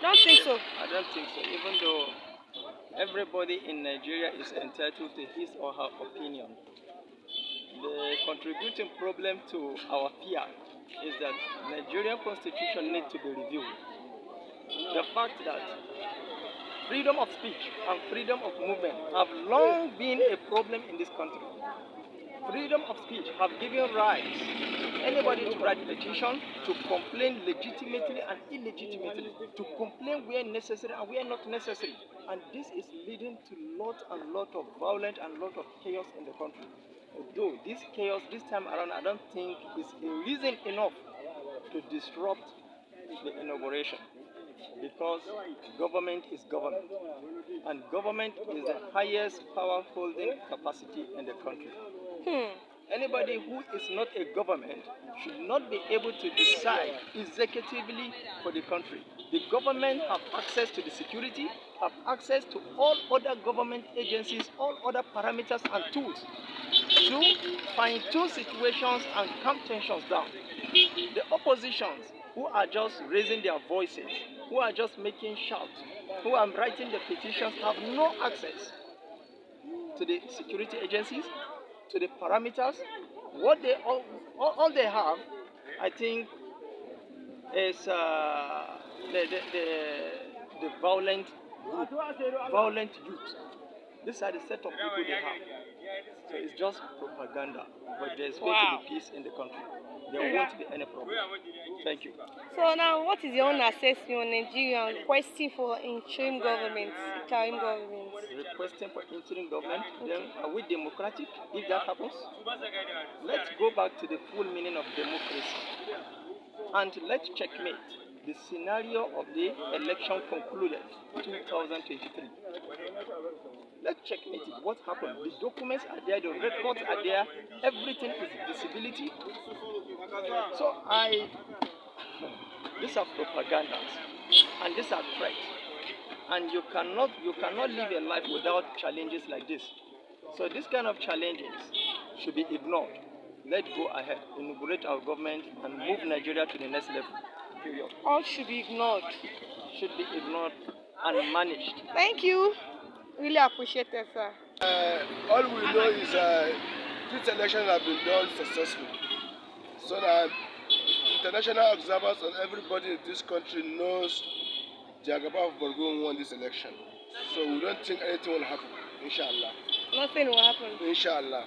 Don't think so. I don't think so. Even though everybody in Nigeria is entitled to his or her opinion, the contributing problem to our fear is that Nigerian constitution needs to be reviewed. The fact that freedom of speech and freedom of movement have long been a problem in this country. Freedom of speech have given rights to anybody to write petition, to complain legitimately and illegitimately, to complain where necessary and where not necessary. And this is leading to lot and lot of violence and lot of chaos in the country. Although this chaos this time around I don't think is a reason enough to disrupt the inauguration, because government is government and government is the highest power holding capacity in the country. Anybody who is not a government should not be able to decide executively for the country. The government have access to the security, have access to all other government agencies, all other parameters and tools to fine-tune situations and calm tensions down. The oppositions who are just raising their voices, who are just making shouts, who are writing the petitions have no access to the security agencies, to the parameters. What they all they have, I think, is the violent group, violent youth. These are the set of people they have. So it's just propaganda, but there's going to be peace in the country. There won't be any problem. Thank you. So now, what is your own assessment on Nigeria requesting for interim government, Requesting for interim government, then are we democratic if that happens? Let's go back to the full meaning of democracy. And let's checkmate the scenario of the election concluded 2023. Let's checkmate it. What happened? The documents are there, the records are there, everything is visibility. So these are propagandas and these are threats. And you cannot live a life without challenges like this. So this kind of challenges should be ignored. Let's go ahead, inaugurate our government and move Nigeria to the next level. Period. All should be ignored. Should be ignored and managed. Thank you. Really appreciate it, sir. All we know is this election has been done successfully. So that international observers and everybody in this country knows Jagaba of Borgo won this election. So we don't think anything will happen, inshallah. Nothing will happen. Inshallah.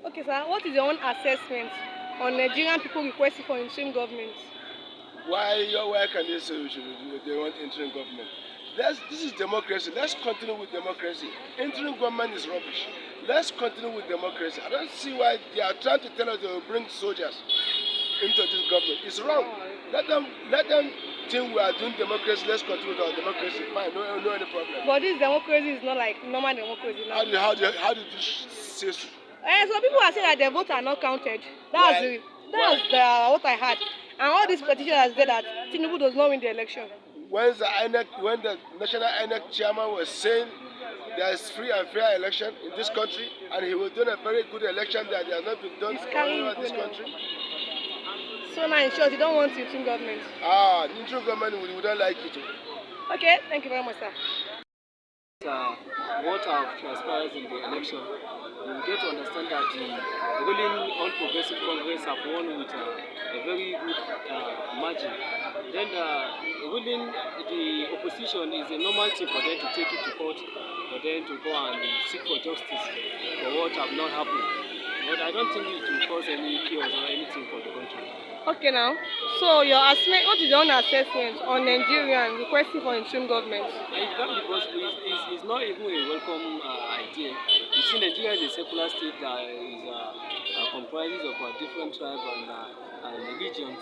Okay, sir. What is your own assessment on Nigerian people requesting for interim government? Why can they say they want interim government? This is democracy. Let's continue with democracy. Interim government is rubbish. Let's continue with democracy. I don't see why they are trying to tell us they will bring soldiers into this government. It's wrong. Let them think we are doing democracy. Let's continue with our democracy. Fine, no any problem. But this democracy is not like normal democracy now. How did you say so? So people are saying that their votes are not counted. That's what I heard. And all these petitioners said that Tinubu does not win the election. When the national INEC chairman was saying there is free and fair election in this country, and he was doing a very good election that has not been done all over this country. So now in short, you don't want interim government? The interim government, we don't like it. Okay, thank you very much, sir. What have transpired in the election, you get to understand that the ruling All Progressive Congress have won with a very good margin. Then ruling the opposition is a normal thing for them to take it to court, for them to go and seek for justice for what have not happened. But I don't think it will cause any chaos or anything for the country. Okay now, so what is your own assessment on Nigerian requesting for interim government? Because it's not even a welcome idea. You see, Nigeria is a secular state that is comprises of different tribes and religions.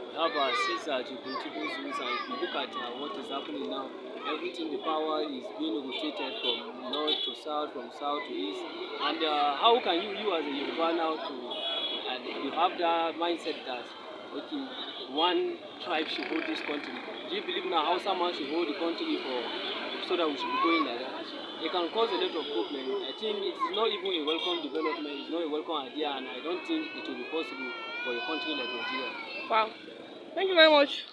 We have 6 Tinubu, and if you look at what is happening now, everything, the power is being rotated from north to south, from south to east. And how can you as a Yoruba now and you have that mindset that okay, one tribe should hold this country? Do you believe now Hausa man should hold the country so that we should be going like that? It can cause a lot of problems. I think it's not even a welcome development, it's not a welcome idea, and I don't think it will be possible for a country like Nigeria. Wow. Thank you very much.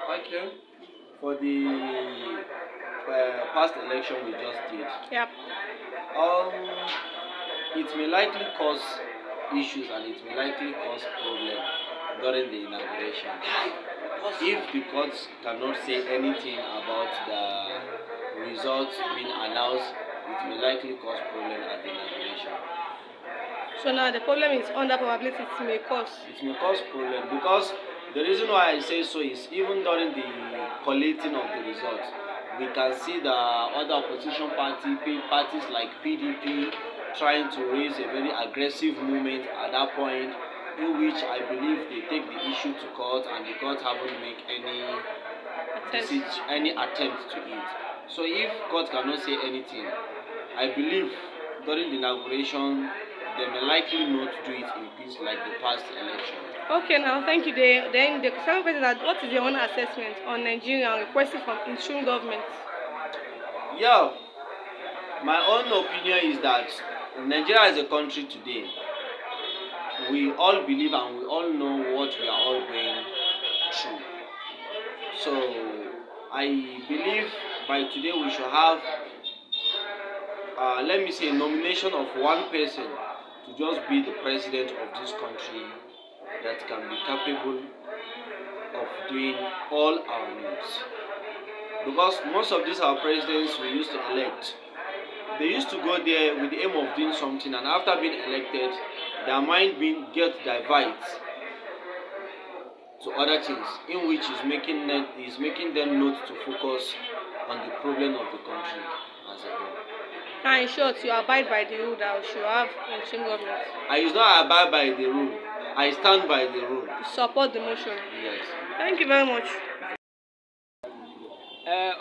Okay. For the past election we just did, Yep. um, it may likely cause issues and it may likely cause problem during the inauguration. If the courts cannot say anything about the results being announced, it may likely cause problem at the inauguration. So now the problem is under probability it may cause. It may cause problem because the reason why I say so is even during the collating of the results, we can see the other opposition parties like PDP trying to raise a very aggressive movement at that point, in which I believe they take the issue to court and the court haven't made any attempt to it. So if court cannot say anything, I believe during the inauguration they may likely not do it in peace like the past election. Okay, now thank you. Then the second question is that what is your own assessment on Nigeria requesting from interim government? Yeah, my own opinion is that Nigeria as a country today, we all believe and we all know what we are all going through. So I believe by today we should have, let me say, a nomination of one person to just be the president of this country that can be capable of doing all our needs. Because most of these our presidents we used to elect, they used to go there with the aim of doing something, and after being elected, their mind get divided to other things, in which is making them not to focus on the problem of the country as a whole. Now in short, you abide by the rule that we should have interim government. I do not abide by the rule. I stand by the rule. Support the motion. Yes. Thank you very much.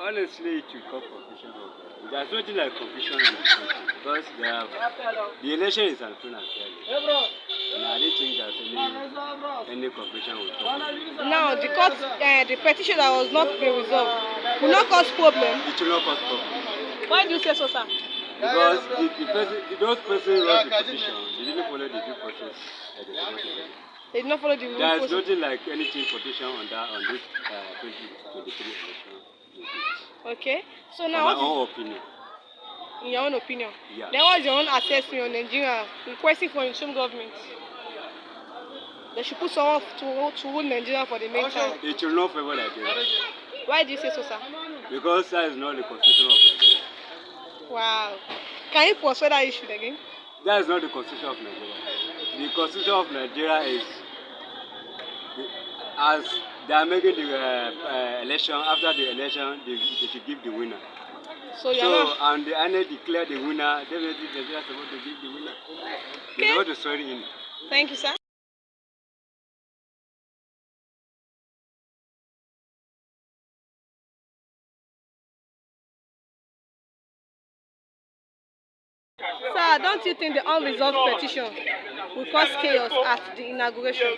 Honestly, it should cause confusion. There's nothing like confusion in the country because the election is unfair and fair. And I don't think there's any confusion with it. Now the court, the petition that was not being resolved will not cause problem. It will not cause problem. Why do you say so, sir? Because those persons who wrote the petition, they didn't follow the due process. They did not follow the rule. There's nothing like anything petition on this 2023 election. Okay. So now, my own opinion. in your own opinion, Yeah. then what is your own assessment on Nigeria requesting for interim government? They should put someone to rule Nigeria for the meantime. It will not favor Nigeria. Why do you say so, sir? Because that is not the constitution of Nigeria. Wow. Can you pursue that issue again? That is not the constitution of Nigeria. The constitution of Nigeria is, as they are making the election, after the election, they should give the winner. So you're not. And the INEC declare the winner, definitely Nigeria is supposed to give the winner. They want to swear in. Thank you, sir. Sir, don't you think the unresolved petition will cause chaos at the inauguration?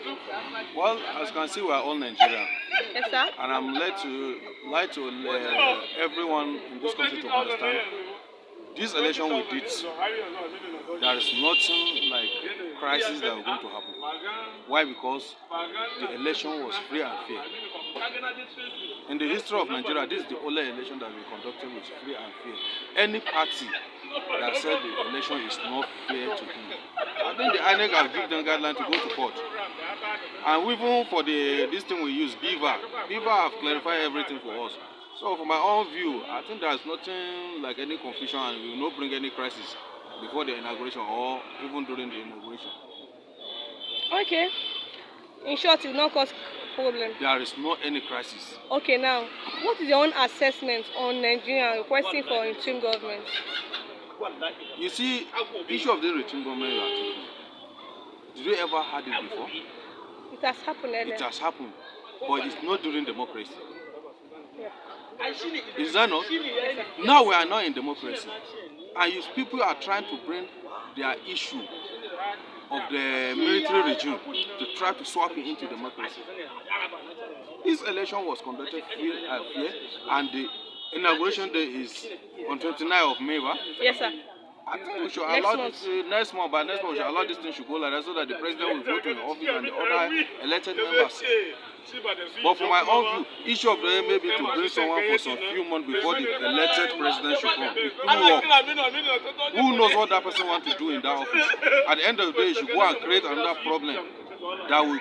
Well, as you can see, we are all Nigerian, Yes, sir. and I'm led to everyone in this country to understand this election we did. There is nothing like crisis that was going to happen. Why? Because the election was free and fair. In the history of Nigeria, this is the only election that we conducted was free and fair. Any party that said the election is not fair to him, I think the INEC have given them guidelines to go to court. And even for this thing we use, Beaver have clarified everything for us. So from my own view, I think there's nothing like any confusion and we will not bring any crisis before the inauguration or even during the inauguration. Okay. In short, it will not cause problem. There is not any crisis. Okay, now, what is your own assessment on Nigeria requesting for interim government? You see, issue of the interim government you are talking. Did you ever had it before? It has happened earlier. It has happened, but it's not during democracy. Yeah. Is that not? Now we are not in democracy, and people are trying to bring their issue of the military regime to try to swap it into democracy. This election was conducted free and fair, and the inauguration day is on 29th of May, right? Yes, sir. I think we should Next allow month. this next month. By next month, we should allow this thing should go like that, so that the president will go to the office and the other elected members. But for my own view, each of them maybe to bring someone for some few months before the elected president should come. It could work. Who knows what that person wants to do in that office? At the end of the day, you should go and create another problem that will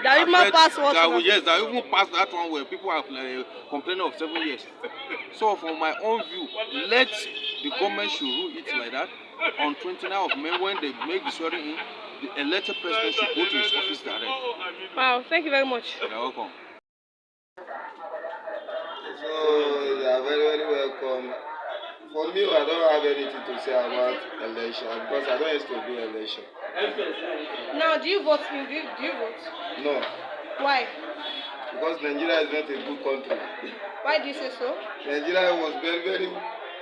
That even pass what? that will, yes, that will even pass that one where people are complaining of 7 years. So from my own view, let the government should rule it like that. On 29th of May, when they make the swearing in, the elected president should go to his office direct. Wow, thank you very much. You're welcome. So you are very, very welcome. For me, I don't have anything to say about election because I don't used to do election. Now, do you vote? Do you vote? No, Why? because Nigeria is not a good country. Why do you say so? Nigeria was very, very.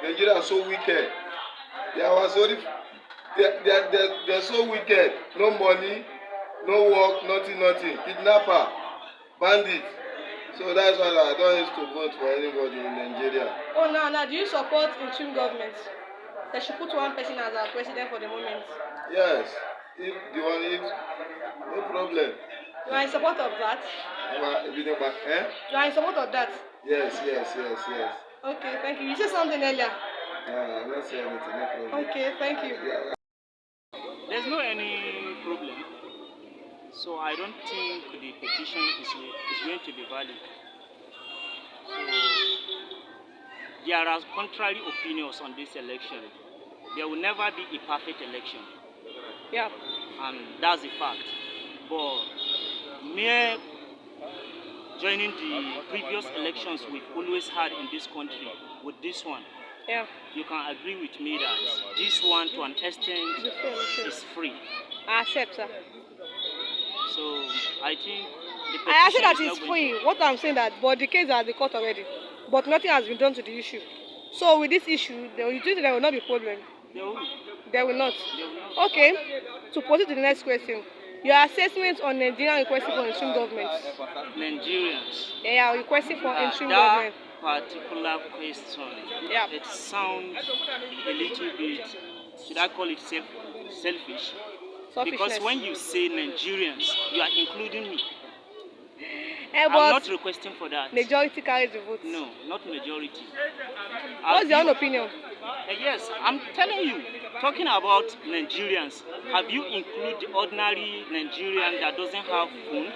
Nigeria is so wicked. They're so wicked. No money, no work, nothing. Kidnapper, bandit. So that's why I don't used to vote for anybody in Nigeria. Oh, now, do you support interim government? They should put one person as our president for the moment. Yes, if no problem. You are in support of that? You are in support of that? Yes. Okay, thank you. You said something earlier. I'm not saying anything, no problem. Okay, thank you. Yeah. There's no any problem. So I don't think the petition is going to be valid. So there are contrary opinions on this election. There will never be a perfect election. Yeah. And that's a fact. But mere joining the previous elections we've always had in this country with this one, Yeah. you can agree with me that this one to an extent is free. I accept, sir. So I think the petition I accept that is not it's going free. What I'm saying that, but the case has been caught already. But nothing has been done to the issue. So with this issue, there will not be problem. There will. There will not. There will not. Okay. To proceed to the next question. Your assessment on Nigerian requesting for interim government. Nigerians. Yeah, requesting for interim That government. particular question, Yeah. it sounds a little bit, should I call it selfish? Because Selfishness. when you say Nigerians, you are including me. Eh, I'm but not requesting for that. majority carries the vote. No, not majority. What's your own opinion? Yes, I'm telling you, talking about Nigerians, have you included the ordinary Nigerian that doesn't have phone?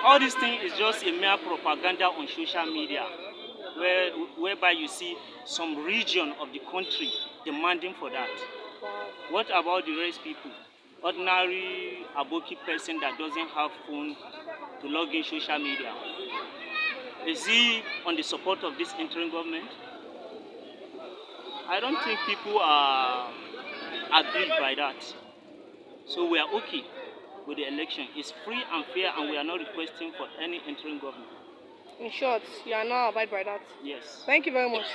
All this thing is just a mere propaganda on social media, whereby you see some region of the country demanding for that. What about the rest people? Ordinary Aboki person that doesn't have phone to log in social media. Is he on the support of this interim government? I don't think people are agreed by that. So we are okay with the election. It's free and fair, and we are not requesting for any interim government. In short, you are not abide by that. Yes. Thank you very much.